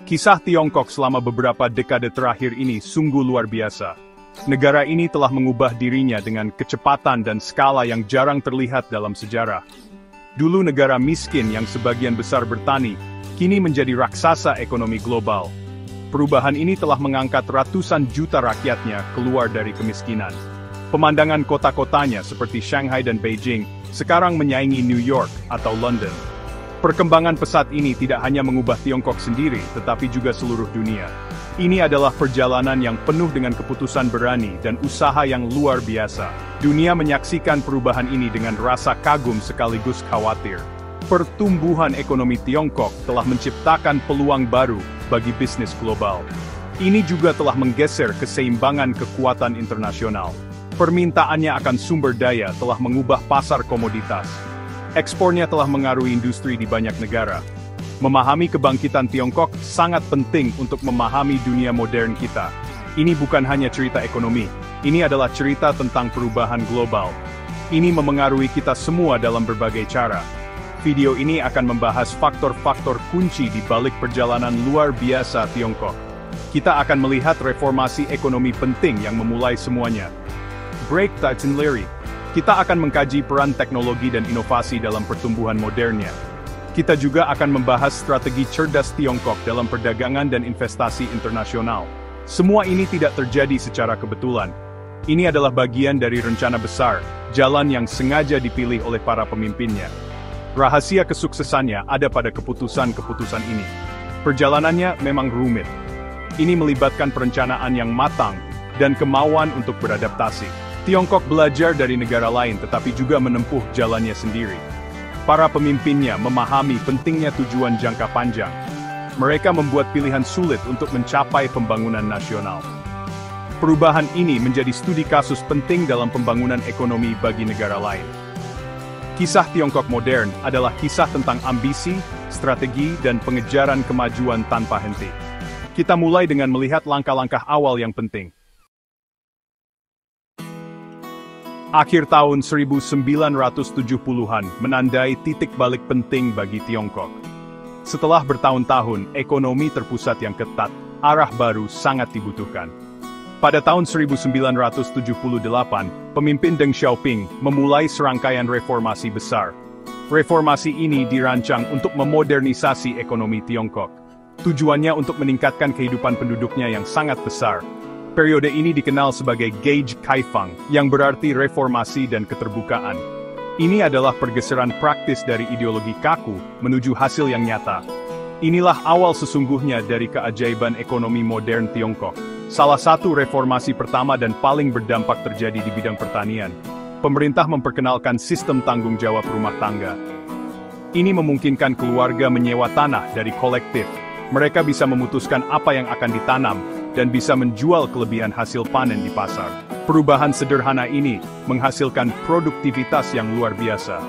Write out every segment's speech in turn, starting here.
Kisah Tiongkok selama beberapa dekade terakhir ini sungguh luar biasa. Negara ini telah mengubah dirinya dengan kecepatan dan skala yang jarang terlihat dalam sejarah. Dulu negara miskin yang sebagian besar bertani, kini menjadi raksasa ekonomi global. Perubahan ini telah mengangkat ratusan juta rakyatnya keluar dari kemiskinan. Pemandangan kota-kotanya seperti Shanghai dan Beijing sekarang menyaingi New York atau London. Perkembangan pesat ini tidak hanya mengubah Tiongkok sendiri, tetapi juga seluruh dunia. Ini adalah perjalanan yang penuh dengan keputusan berani dan usaha yang luar biasa. Dunia menyaksikan perubahan ini dengan rasa kagum sekaligus khawatir. Pertumbuhan ekonomi Tiongkok telah menciptakan peluang baru bagi bisnis global. Ini juga telah menggeser keseimbangan kekuatan internasional. Permintaannya akan sumber daya telah mengubah pasar komoditas. Ekspornya telah mengaruhi industri di banyak negara. Memahami kebangkitan Tiongkok sangat penting untuk memahami dunia modern kita. Ini bukan hanya cerita ekonomi, ini adalah cerita tentang perubahan global. Ini memengaruhi kita semua dalam berbagai cara. Video ini akan membahas faktor-faktor kunci di balik perjalanan luar biasa Tiongkok. Kita akan melihat reformasi ekonomi penting yang memulai semuanya. Break the itinerary. Kita akan mengkaji peran teknologi dan inovasi dalam pertumbuhan modernnya. Kita juga akan membahas strategi cerdas Tiongkok dalam perdagangan dan investasi internasional. Semua ini tidak terjadi secara kebetulan. Ini adalah bagian dari rencana besar, jalan yang sengaja dipilih oleh para pemimpinnya. Rahasia kesuksesannya ada pada keputusan-keputusan ini. Perjalanannya memang rumit. Ini melibatkan perencanaan yang matang dan kemauan untuk beradaptasi. Tiongkok belajar dari negara lain tetapi juga menempuh jalannya sendiri. Para pemimpinnya memahami pentingnya tujuan jangka panjang. Mereka membuat pilihan sulit untuk mencapai pembangunan nasional. Perubahan ini menjadi studi kasus penting dalam pembangunan ekonomi bagi negara lain. Kisah Tiongkok modern adalah kisah tentang ambisi, strategi, dan pengejaran kemajuan tanpa henti. Kita mulai dengan melihat langkah-langkah awal yang penting. Akhir tahun 1970-an menandai titik balik penting bagi Tiongkok. Setelah bertahun-tahun ekonomi terpusat yang ketat, arah baru sangat dibutuhkan. Pada tahun 1978, pemimpin Deng Xiaoping memulai serangkaian reformasi besar. Reformasi ini dirancang untuk memodernisasi ekonomi Tiongkok. Tujuannya untuk meningkatkan kehidupan penduduknya yang sangat besar. Periode ini dikenal sebagai Gage Kaifang, yang berarti reformasi dan keterbukaan. Ini adalah pergeseran praktis dari ideologi kaku menuju hasil yang nyata. Inilah awal sesungguhnya dari keajaiban ekonomi modern Tiongkok. Salah satu reformasi pertama dan paling berdampak terjadi di bidang pertanian. Pemerintah memperkenalkan sistem tanggung jawab rumah tangga. Ini memungkinkan keluarga menyewa tanah dari kolektif. Mereka bisa memutuskan apa yang akan ditanam, dan bisa menjual kelebihan hasil panen di pasar. Perubahan sederhana ini menghasilkan produktivitas yang luar biasa.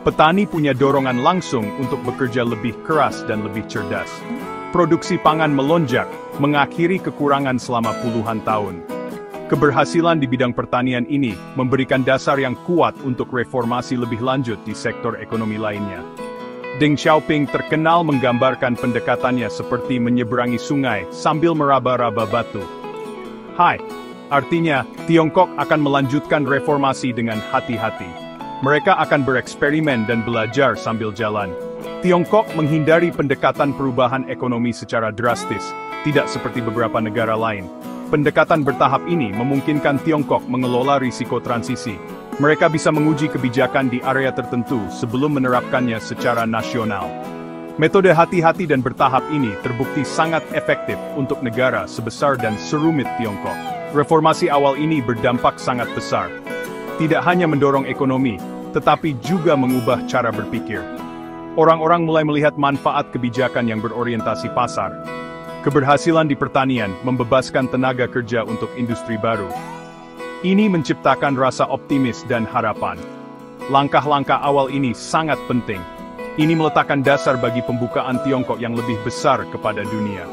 Petani punya dorongan langsung untuk bekerja lebih keras dan lebih cerdas. Produksi pangan melonjak, mengakhiri kekurangan selama puluhan tahun. Keberhasilan di bidang pertanian ini memberikan dasar yang kuat untuk reformasi lebih lanjut di sektor ekonomi lainnya. Deng Xiaoping terkenal menggambarkan pendekatannya seperti menyeberangi sungai sambil meraba-raba batu. Artinya, Tiongkok akan melanjutkan reformasi dengan hati-hati. Mereka akan bereksperimen dan belajar sambil jalan. Tiongkok menghindari pendekatan perubahan ekonomi secara drastis, tidak seperti beberapa negara lain. Pendekatan bertahap ini memungkinkan Tiongkok mengelola risiko transisi. Mereka bisa menguji kebijakan di area tertentu sebelum menerapkannya secara nasional. Metode hati-hati dan bertahap ini terbukti sangat efektif untuk negara sebesar dan serumit Tiongkok. Reformasi awal ini berdampak sangat besar. Tidak hanya mendorong ekonomi, tetapi juga mengubah cara berpikir. Orang-orang mulai melihat manfaat kebijakan yang berorientasi pasar. Keberhasilan di pertanian membebaskan tenaga kerja untuk industri baru. Ini menciptakan rasa optimis dan harapan. Langkah-langkah awal ini sangat penting. Ini meletakkan dasar bagi pembukaan Tiongkok yang lebih besar kepada dunia.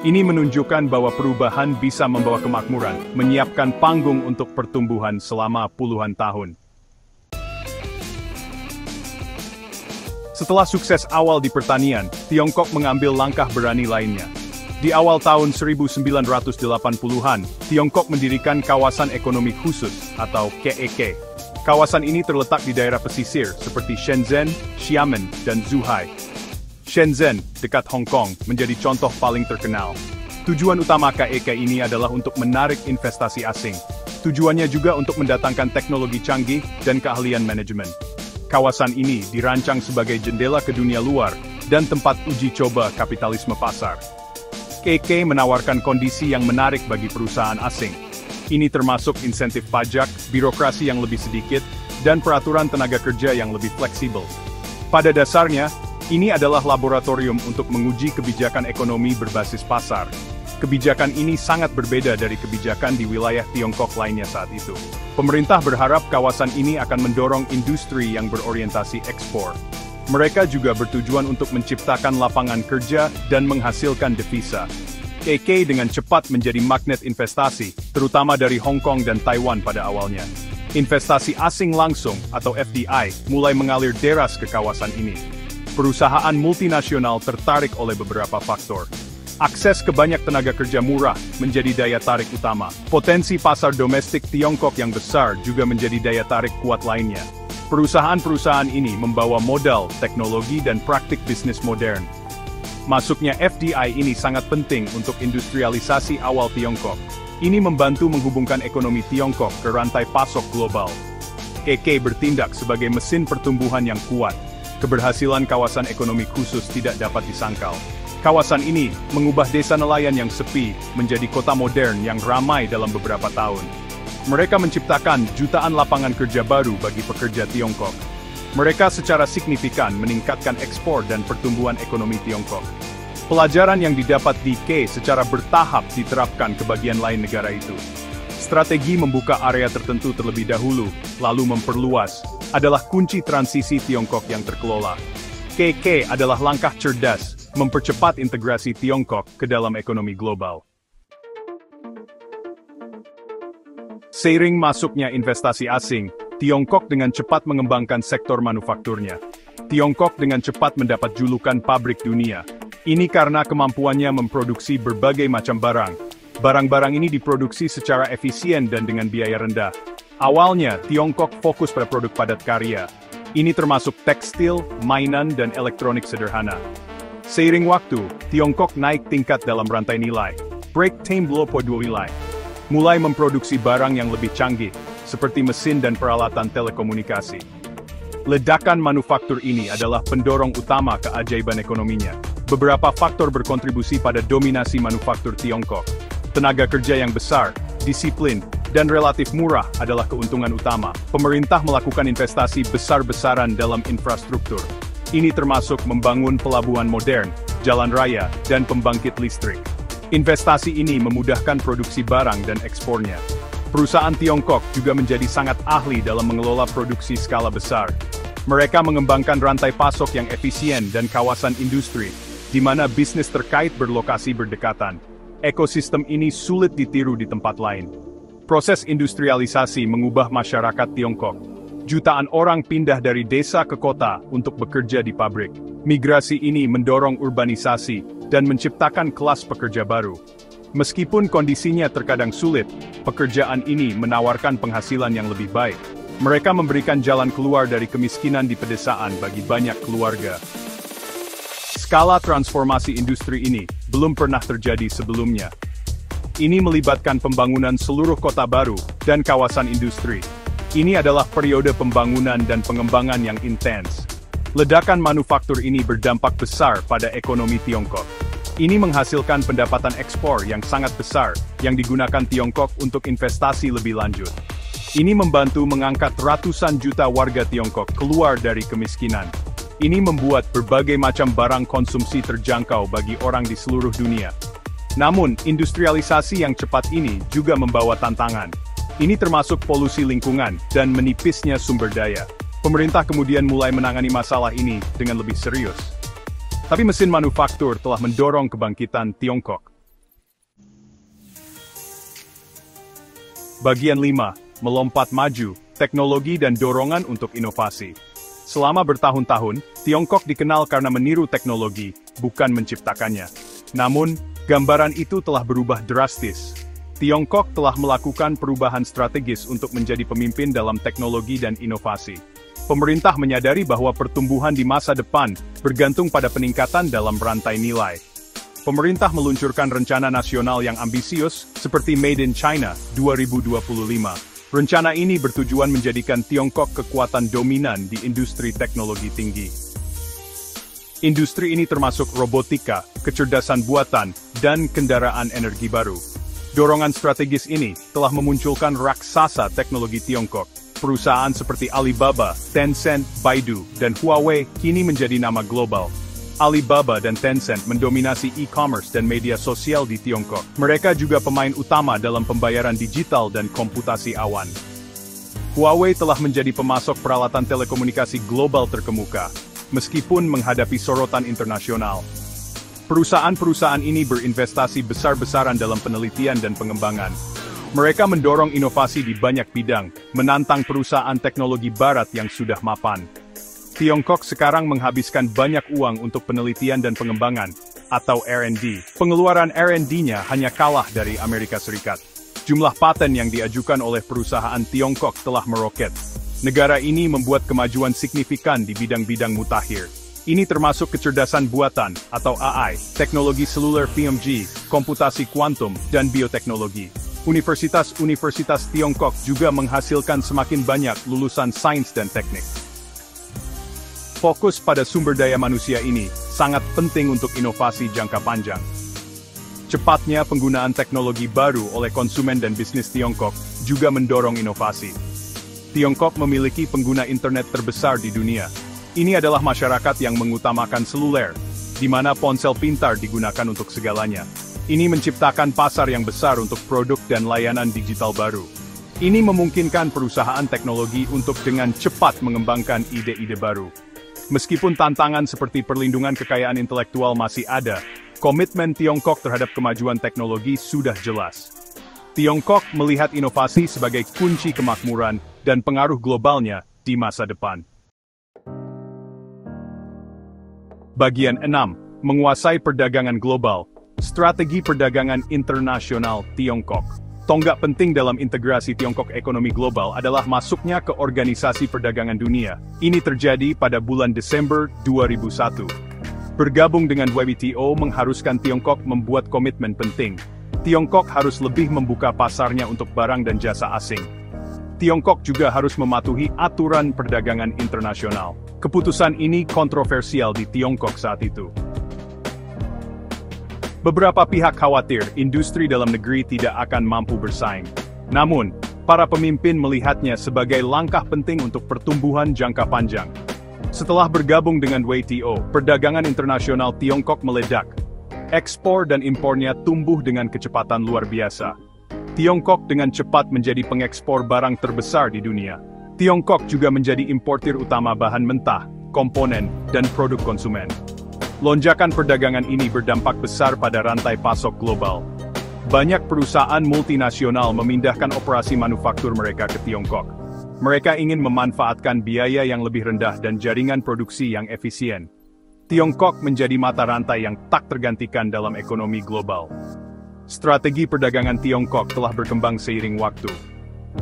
Ini menunjukkan bahwa perubahan bisa membawa kemakmuran, menyiapkan panggung untuk pertumbuhan selama puluhan tahun. Setelah sukses awal di pertanian, Tiongkok mengambil langkah berani lainnya. Di awal tahun 1980-an, Tiongkok mendirikan kawasan ekonomi khusus atau KEK. Kawasan ini terletak di daerah pesisir seperti Shenzhen, Xiamen, dan Zhuhai. Shenzhen, dekat Hong Kong, menjadi contoh paling terkenal. Tujuan utama KEK ini adalah untuk menarik investasi asing. Tujuannya juga untuk mendatangkan teknologi canggih dan keahlian manajemen. Kawasan ini dirancang sebagai jendela ke dunia luar dan tempat uji coba kapitalisme pasar. KEK menawarkan kondisi yang menarik bagi perusahaan asing. Ini termasuk insentif pajak, birokrasi yang lebih sedikit, dan peraturan tenaga kerja yang lebih fleksibel. Pada dasarnya, ini adalah laboratorium untuk menguji kebijakan ekonomi berbasis pasar. Kebijakan ini sangat berbeda dari kebijakan di wilayah Tiongkok lainnya saat itu. Pemerintah berharap kawasan ini akan mendorong industri yang berorientasi ekspor. Mereka juga bertujuan untuk menciptakan lapangan kerja dan menghasilkan devisa. KEK dengan cepat menjadi magnet investasi, terutama dari Hong Kong dan Taiwan pada awalnya. Investasi asing langsung, atau FDI, mulai mengalir deras ke kawasan ini. Perusahaan multinasional tertarik oleh beberapa faktor. Akses ke banyak tenaga kerja murah menjadi daya tarik utama. Potensi pasar domestik Tiongkok yang besar juga menjadi daya tarik kuat lainnya. Perusahaan-perusahaan ini membawa modal, teknologi, dan praktik bisnis modern. Masuknya FDI ini sangat penting untuk industrialisasi awal Tiongkok. Ini membantu menghubungkan ekonomi Tiongkok ke rantai pasok global. KEK bertindak sebagai mesin pertumbuhan yang kuat. Keberhasilan kawasan ekonomi khusus tidak dapat disangkal. Kawasan ini mengubah desa nelayan yang sepi menjadi kota modern yang ramai dalam beberapa tahun. Mereka menciptakan jutaan lapangan kerja baru bagi pekerja Tiongkok. Mereka secara signifikan meningkatkan ekspor dan pertumbuhan ekonomi Tiongkok. Pelajaran yang didapat di KEK secara bertahap diterapkan ke bagian lain negara itu. Strategi membuka area tertentu terlebih dahulu, lalu memperluas, adalah kunci transisi Tiongkok yang terkelola. KEK adalah langkah cerdas, mempercepat integrasi Tiongkok ke dalam ekonomi global. Seiring masuknya investasi asing, Tiongkok dengan cepat mengembangkan sektor manufakturnya. Tiongkok dengan cepat mendapat julukan pabrik dunia. Ini karena kemampuannya memproduksi berbagai macam barang. Barang-barang ini diproduksi secara efisien dan dengan biaya rendah. Awalnya, Tiongkok fokus pada produk padat karya. Ini termasuk tekstil, mainan, dan elektronik sederhana. Seiring waktu, Tiongkok naik tingkat dalam rantai nilai. Break time blow po dua nilai. Mulai memproduksi barang yang lebih canggih, seperti mesin dan peralatan telekomunikasi. Ledakan manufaktur ini adalah pendorong utama keajaiban ekonominya. Beberapa faktor berkontribusi pada dominasi manufaktur Tiongkok. Tenaga kerja yang besar, disiplin, dan relatif murah adalah keuntungan utama. Pemerintah melakukan investasi besar-besaran dalam infrastruktur. Ini termasuk membangun pelabuhan modern, jalan raya, dan pembangkit listrik. Investasi ini memudahkan produksi barang dan ekspornya. Perusahaan Tiongkok juga menjadi sangat ahli dalam mengelola produksi skala besar. Mereka mengembangkan rantai pasok yang efisien dan kawasan industri, di mana bisnis terkait berlokasi berdekatan. Ekosistem ini sulit ditiru di tempat lain. Proses industrialisasi mengubah masyarakat Tiongkok. Jutaan orang pindah dari desa ke kota untuk bekerja di pabrik. Migrasi ini mendorong urbanisasi dan menciptakan kelas pekerja baru. Meskipun kondisinya terkadang sulit, pekerjaan ini menawarkan penghasilan yang lebih baik. Mereka memberikan jalan keluar dari kemiskinan di pedesaan bagi banyak keluarga. Skala transformasi industri ini belum pernah terjadi sebelumnya. Ini melibatkan pembangunan seluruh kota baru dan kawasan industri. Ini adalah periode pembangunan dan pengembangan yang intens. Ledakan manufaktur ini berdampak besar pada ekonomi Tiongkok. Ini menghasilkan pendapatan ekspor yang sangat besar, yang digunakan Tiongkok untuk investasi lebih lanjut. Ini membantu mengangkat ratusan juta warga Tiongkok keluar dari kemiskinan. Ini membuat berbagai macam barang konsumsi terjangkau bagi orang di seluruh dunia. Namun, industrialisasi yang cepat ini juga membawa tantangan. Ini termasuk polusi lingkungan dan menipisnya sumber daya. Pemerintah kemudian mulai menangani masalah ini dengan lebih serius. Tapi mesin manufaktur telah mendorong kebangkitan Tiongkok. Bagian 5. Melompat maju, teknologi dan dorongan untuk inovasi. Selama bertahun-tahun, Tiongkok dikenal karena meniru teknologi, bukan menciptakannya. Namun, gambaran itu telah berubah drastis. Tiongkok telah melakukan perubahan strategis untuk menjadi pemimpin dalam teknologi dan inovasi. Pemerintah menyadari bahwa pertumbuhan di masa depan bergantung pada peningkatan dalam rantai nilai. Pemerintah meluncurkan rencana nasional yang ambisius, seperti Made in China 2025. Rencana ini bertujuan menjadikan Tiongkok kekuatan dominan di industri teknologi tinggi. Industri ini termasuk robotika, kecerdasan buatan, dan kendaraan energi baru. Dorongan strategis ini telah memunculkan raksasa teknologi Tiongkok. Perusahaan seperti Alibaba, Tencent, Baidu, dan Huawei kini menjadi nama global. Alibaba dan Tencent mendominasi e-commerce dan media sosial di Tiongkok. Mereka juga pemain utama dalam pembayaran digital dan komputasi awan. Huawei telah menjadi pemasok peralatan telekomunikasi global terkemuka, meskipun menghadapi sorotan internasional. Perusahaan-perusahaan ini berinvestasi besar-besaran dalam penelitian dan pengembangan. Mereka mendorong inovasi di banyak bidang, menantang perusahaan teknologi barat yang sudah mapan. Tiongkok sekarang menghabiskan banyak uang untuk penelitian dan pengembangan, atau R&D. Pengeluaran R&D-nya hanya kalah dari Amerika Serikat. Jumlah paten yang diajukan oleh perusahaan Tiongkok telah meroket. Negara ini membuat kemajuan signifikan di bidang-bidang mutakhir. Ini termasuk kecerdasan buatan, atau AI, teknologi seluler 5G, komputasi kuantum, dan bioteknologi. Universitas-universitas Tiongkok juga menghasilkan semakin banyak lulusan sains dan teknik. Fokus pada sumber daya manusia ini sangat penting untuk inovasi jangka panjang. Cepatnya penggunaan teknologi baru oleh konsumen dan bisnis Tiongkok juga mendorong inovasi. Tiongkok memiliki pengguna internet terbesar di dunia. Ini adalah masyarakat yang mengutamakan seluler, di mana ponsel pintar digunakan untuk segalanya. Ini menciptakan pasar yang besar untuk produk dan layanan digital baru. Ini memungkinkan perusahaan teknologi untuk dengan cepat mengembangkan ide-ide baru. Meskipun tantangan seperti perlindungan kekayaan intelektual masih ada, komitmen Tiongkok terhadap kemajuan teknologi sudah jelas. Tiongkok melihat inovasi sebagai kunci kemakmuran dan pengaruh globalnya di masa depan. Bagian 6. Menguasai perdagangan global. Strategi perdagangan internasional Tiongkok. Tonggak penting dalam integrasi Tiongkok ekonomi global adalah masuknya ke Organisasi Perdagangan Dunia. Ini terjadi pada bulan Desember 2001. Bergabung dengan WTO mengharuskan Tiongkok membuat komitmen penting. Tiongkok harus lebih membuka pasarnya untuk barang dan jasa asing. Tiongkok juga harus mematuhi aturan perdagangan internasional. Keputusan ini kontroversial di Tiongkok saat itu. Beberapa pihak khawatir industri dalam negeri tidak akan mampu bersaing. Namun, para pemimpin melihatnya sebagai langkah penting untuk pertumbuhan jangka panjang. Setelah bergabung dengan WTO, perdagangan internasional Tiongkok meledak. Ekspor dan impornya tumbuh dengan kecepatan luar biasa. Tiongkok dengan cepat menjadi pengekspor barang terbesar di dunia. Tiongkok juga menjadi importir utama bahan mentah, komponen, dan produk konsumen. Lonjakan perdagangan ini berdampak besar pada rantai pasok global. Banyak perusahaan multinasional memindahkan operasi manufaktur mereka ke Tiongkok. Mereka ingin memanfaatkan biaya yang lebih rendah dan jaringan produksi yang efisien. Tiongkok menjadi mata rantai yang tak tergantikan dalam ekonomi global. Strategi perdagangan Tiongkok telah berkembang seiring waktu.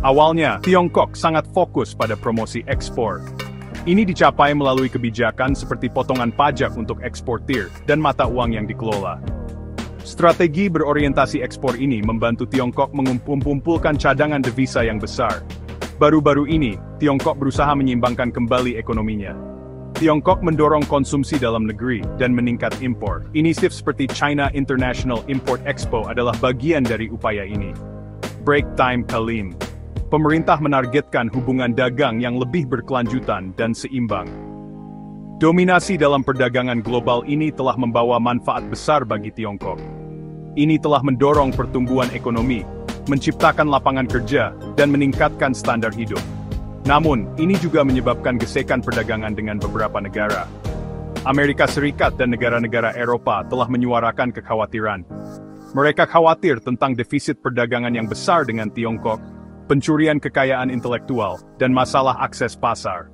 Awalnya, Tiongkok sangat fokus pada promosi ekspor. Ini dicapai melalui kebijakan seperti potongan pajak untuk eksportir dan mata uang yang dikelola. Strategi berorientasi ekspor ini membantu Tiongkok mengumpulkan cadangan devisa yang besar. Baru-baru ini, Tiongkok berusaha menyeimbangkan kembali ekonominya. Tiongkok mendorong konsumsi dalam negeri dan meningkat impor. Inisiatif seperti China International Import Expo adalah bagian dari upaya ini. Break time Kalim. Pemerintah menargetkan hubungan dagang yang lebih berkelanjutan dan seimbang. Dominasi dalam perdagangan global ini telah membawa manfaat besar bagi Tiongkok. Ini telah mendorong pertumbuhan ekonomi, menciptakan lapangan kerja, dan meningkatkan standar hidup. Namun, ini juga menyebabkan gesekan perdagangan dengan beberapa negara. Amerika Serikat dan negara-negara Eropa telah menyuarakan kekhawatiran. Mereka khawatir tentang defisit perdagangan yang besar dengan Tiongkok, pencurian kekayaan intelektual, dan masalah akses pasar.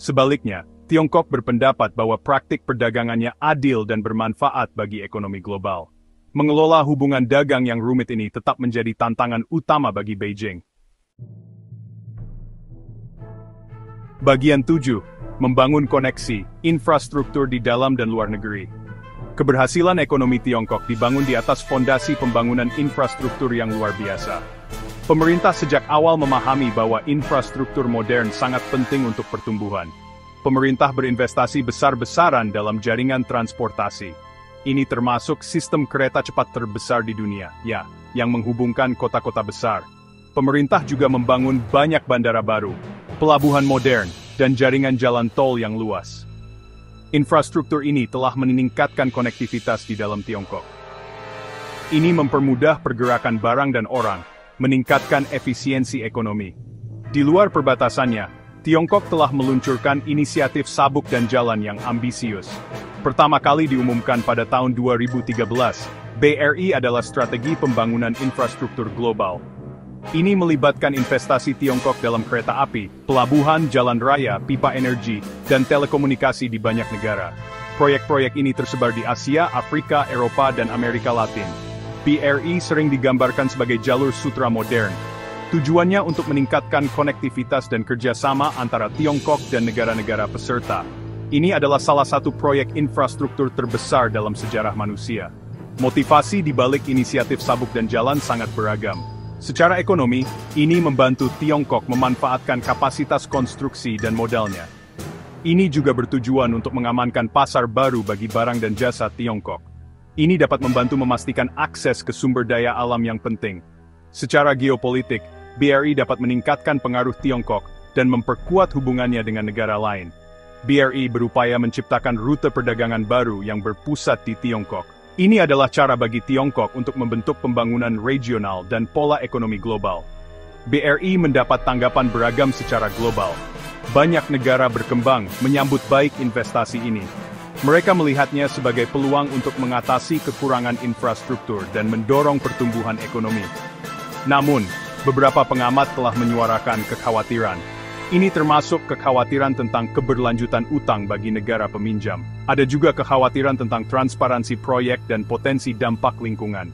Sebaliknya, Tiongkok berpendapat bahwa praktik perdagangannya adil dan bermanfaat bagi ekonomi global. Mengelola hubungan dagang yang rumit ini tetap menjadi tantangan utama bagi Beijing. Bagian 7. Membangun koneksi, infrastruktur di dalam dan luar negeri. Keberhasilan ekonomi Tiongkok dibangun di atas fondasi pembangunan infrastruktur yang luar biasa. Pemerintah sejak awal memahami bahwa infrastruktur modern sangat penting untuk pertumbuhan. Pemerintah berinvestasi besar-besaran dalam jaringan transportasi. Ini termasuk sistem kereta cepat terbesar di dunia, yang menghubungkan kota-kota besar. Pemerintah juga membangun banyak bandara baru, pelabuhan modern, dan jaringan jalan tol yang luas. Infrastruktur ini telah meningkatkan konektivitas di dalam Tiongkok. Ini mempermudah pergerakan barang dan orang, meningkatkan efisiensi ekonomi. Di luar perbatasannya, Tiongkok telah meluncurkan inisiatif sabuk dan jalan yang ambisius. Pertama kali diumumkan pada tahun 2013, BRI adalah strategi pembangunan infrastruktur global. Ini melibatkan investasi Tiongkok dalam kereta api, pelabuhan, jalan raya, pipa energi, dan telekomunikasi di banyak negara. Proyek-proyek ini tersebar di Asia, Afrika, Eropa, dan Amerika Latin. BRI sering digambarkan sebagai jalur sutra modern. Tujuannya untuk meningkatkan konektivitas dan kerjasama antara Tiongkok dan negara-negara peserta. Ini adalah salah satu proyek infrastruktur terbesar dalam sejarah manusia. Motivasi di balik inisiatif sabuk dan jalan sangat beragam. Secara ekonomi, ini membantu Tiongkok memanfaatkan kapasitas konstruksi dan modalnya. Ini juga bertujuan untuk mengamankan pasar baru bagi barang dan jasa Tiongkok. Ini dapat membantu memastikan akses ke sumber daya alam yang penting. Secara geopolitik, BRI dapat meningkatkan pengaruh Tiongkok dan memperkuat hubungannya dengan negara lain. BRI berupaya menciptakan rute perdagangan baru yang berpusat di Tiongkok. Ini adalah cara bagi Tiongkok untuk membentuk pembangunan regional dan pola ekonomi global. BRI mendapat tanggapan beragam secara global. Banyak negara berkembang menyambut baik investasi ini. Mereka melihatnya sebagai peluang untuk mengatasi kekurangan infrastruktur dan mendorong pertumbuhan ekonomi. Namun, beberapa pengamat telah menyuarakan kekhawatiran. Ini termasuk kekhawatiran tentang keberlanjutan utang bagi negara peminjam. Ada juga kekhawatiran tentang transparansi proyek dan potensi dampak lingkungan.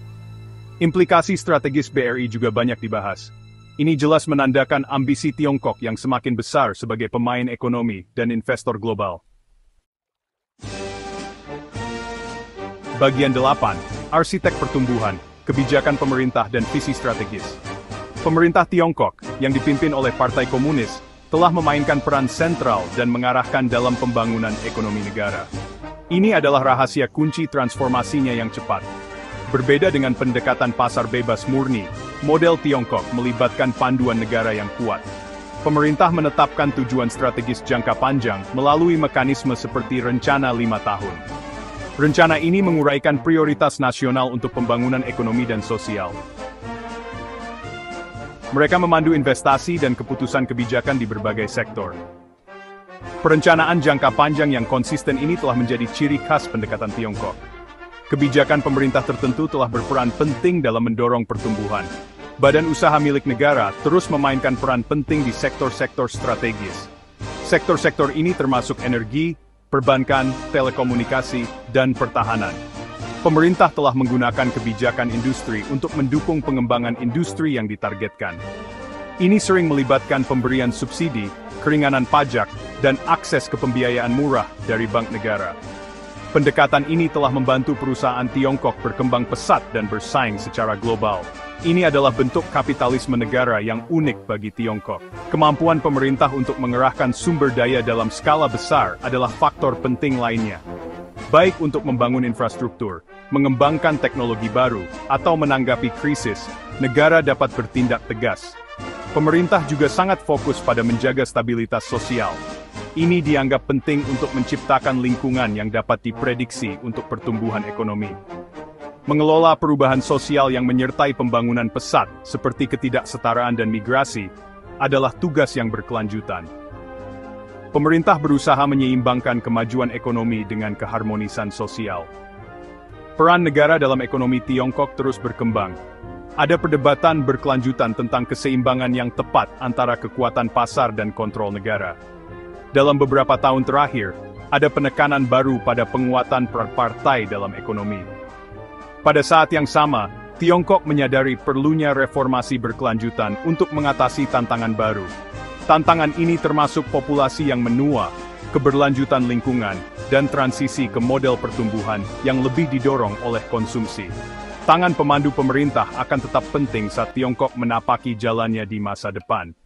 Implikasi strategis BRI juga banyak dibahas. Ini jelas menandakan ambisi Tiongkok yang semakin besar sebagai pemain ekonomi dan investor global. Bagian 8. Arsitek pertumbuhan, kebijakan pemerintah dan visi strategis. Pemerintah Tiongkok, yang dipimpin oleh Partai Komunis, telah memainkan peran sentral dan mengarahkan dalam pembangunan ekonomi negara. Ini adalah rahasia kunci transformasinya yang cepat. Berbeda dengan pendekatan pasar bebas murni, model Tiongkok melibatkan panduan negara yang kuat. Pemerintah menetapkan tujuan strategis jangka panjang melalui mekanisme seperti Rencana 5 tahun. Rencana ini menguraikan prioritas nasional untuk pembangunan ekonomi dan sosial. Mereka memandu investasi dan keputusan kebijakan di berbagai sektor. Perencanaan jangka panjang yang konsisten ini telah menjadi ciri khas pendekatan Tiongkok. Kebijakan pemerintah tertentu telah berperan penting dalam mendorong pertumbuhan. Badan usaha milik negara terus memainkan peran penting di sektor-sektor strategis. Sektor-sektor ini termasuk energi, perbankan, telekomunikasi, dan pertahanan. Pemerintah telah menggunakan kebijakan industri untuk mendukung pengembangan industri yang ditargetkan. Ini sering melibatkan pemberian subsidi, keringanan pajak, dan akses ke pembiayaan murah dari bank negara. Pendekatan ini telah membantu perusahaan Tiongkok berkembang pesat dan bersaing secara global. Ini adalah bentuk kapitalisme negara yang unik bagi Tiongkok. Kemampuan pemerintah untuk mengerahkan sumber daya dalam skala besar adalah faktor penting lainnya. Baik untuk membangun infrastruktur, mengembangkan teknologi baru, atau menanggapi krisis, negara dapat bertindak tegas. Pemerintah juga sangat fokus pada menjaga stabilitas sosial. Ini dianggap penting untuk menciptakan lingkungan yang dapat diprediksi untuk pertumbuhan ekonomi. Mengelola perubahan sosial yang menyertai pembangunan pesat, seperti ketidaksetaraan dan migrasi, adalah tugas yang berkelanjutan. Pemerintah berusaha menyeimbangkan kemajuan ekonomi dengan keharmonisan sosial. Peran negara dalam ekonomi Tiongkok terus berkembang. Ada perdebatan berkelanjutan tentang keseimbangan yang tepat antara kekuatan pasar dan kontrol negara. Dalam beberapa tahun terakhir, ada penekanan baru pada penguatan peran partai dalam ekonomi. Pada saat yang sama, Tiongkok menyadari perlunya reformasi berkelanjutan untuk mengatasi tantangan baru. Tantangan ini termasuk populasi yang menua, keberlanjutan lingkungan, dan transisi ke model pertumbuhan yang lebih didorong oleh konsumsi. Tangan pemandu pemerintah akan tetap penting saat Tiongkok menapaki jalannya di masa depan.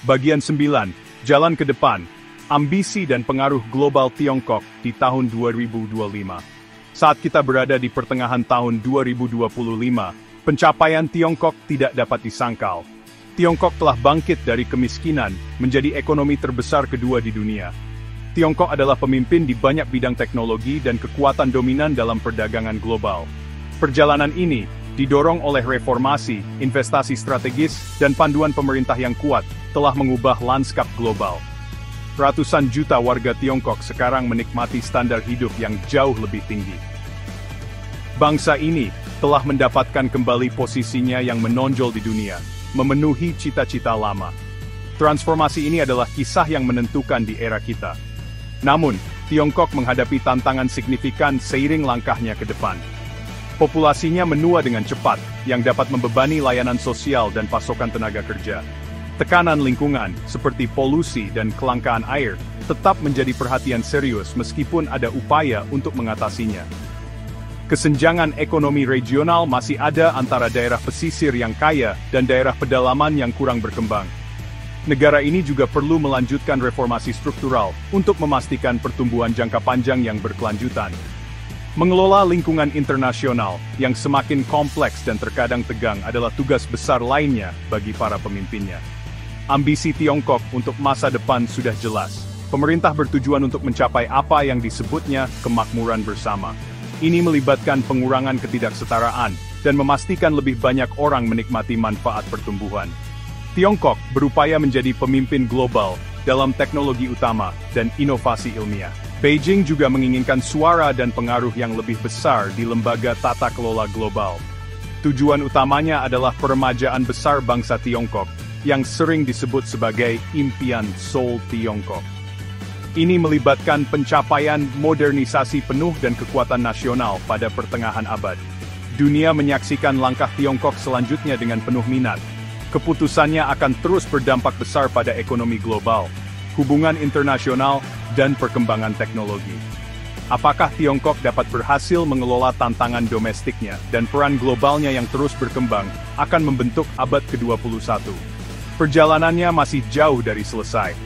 Bagian 9, Jalan ke Depan, Ambisi dan Pengaruh Global Tiongkok di tahun 2025. Saat kita berada di pertengahan tahun 2025, pencapaian Tiongkok tidak dapat disangkal. Tiongkok telah bangkit dari kemiskinan menjadi ekonomi terbesar kedua di dunia. Tiongkok adalah pemimpin di banyak bidang teknologi dan kekuatan dominan dalam perdagangan global. Perjalanan ini didorong oleh reformasi, investasi strategis, dan panduan pemerintah yang kuat, telah mengubah lanskap global. Ratusan juta warga Tiongkok sekarang menikmati standar hidup yang jauh lebih tinggi. Bangsa ini telah mendapatkan kembali posisinya yang menonjol di dunia, memenuhi cita-cita lama. Transformasi ini adalah kisah yang menentukan di era kita. Namun, Tiongkok menghadapi tantangan signifikan seiring langkahnya ke depan. Populasinya menua dengan cepat, yang dapat membebani layanan sosial dan pasokan tenaga kerja. Tekanan lingkungan, seperti polusi dan kelangkaan air, tetap menjadi perhatian serius meskipun ada upaya untuk mengatasinya. Kesenjangan ekonomi regional masih ada antara daerah pesisir yang kaya dan daerah pedalaman yang kurang berkembang. Negara ini juga perlu melanjutkan reformasi struktural untuk memastikan pertumbuhan jangka panjang yang berkelanjutan. Mengelola lingkungan internasional yang semakin kompleks dan terkadang tegang adalah tugas besar lainnya bagi para pemimpinnya. Ambisi Tiongkok untuk masa depan sudah jelas. Pemerintah bertujuan untuk mencapai apa yang disebutnya kemakmuran bersama. Ini melibatkan pengurangan ketidaksetaraan dan memastikan lebih banyak orang menikmati manfaat pertumbuhan. Tiongkok berupaya menjadi pemimpin global dalam teknologi utama dan inovasi ilmiah. Beijing juga menginginkan suara dan pengaruh yang lebih besar di lembaga tata kelola global. Tujuan utamanya adalah peremajaan besar bangsa Tiongkok, yang sering disebut sebagai impian Seoul Tiongkok. Ini melibatkan pencapaian modernisasi penuh dan kekuatan nasional pada pertengahan abad. Dunia menyaksikan langkah Tiongkok selanjutnya dengan penuh minat. Keputusannya akan terus berdampak besar pada ekonomi global, hubungan internasional, dan perkembangan teknologi. Apakah Tiongkok dapat berhasil mengelola tantangan domestiknya dan peran globalnya yang terus berkembang akan membentuk abad ke-21? Perjalanannya masih jauh dari selesai.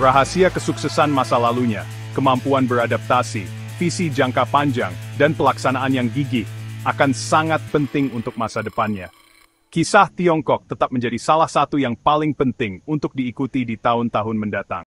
Rahasia kesuksesan masa lalunya, kemampuan beradaptasi, visi jangka panjang, dan pelaksanaan yang gigih akan sangat penting untuk masa depannya. Kisah Tiongkok tetap menjadi salah satu yang paling penting untuk diikuti di tahun-tahun mendatang.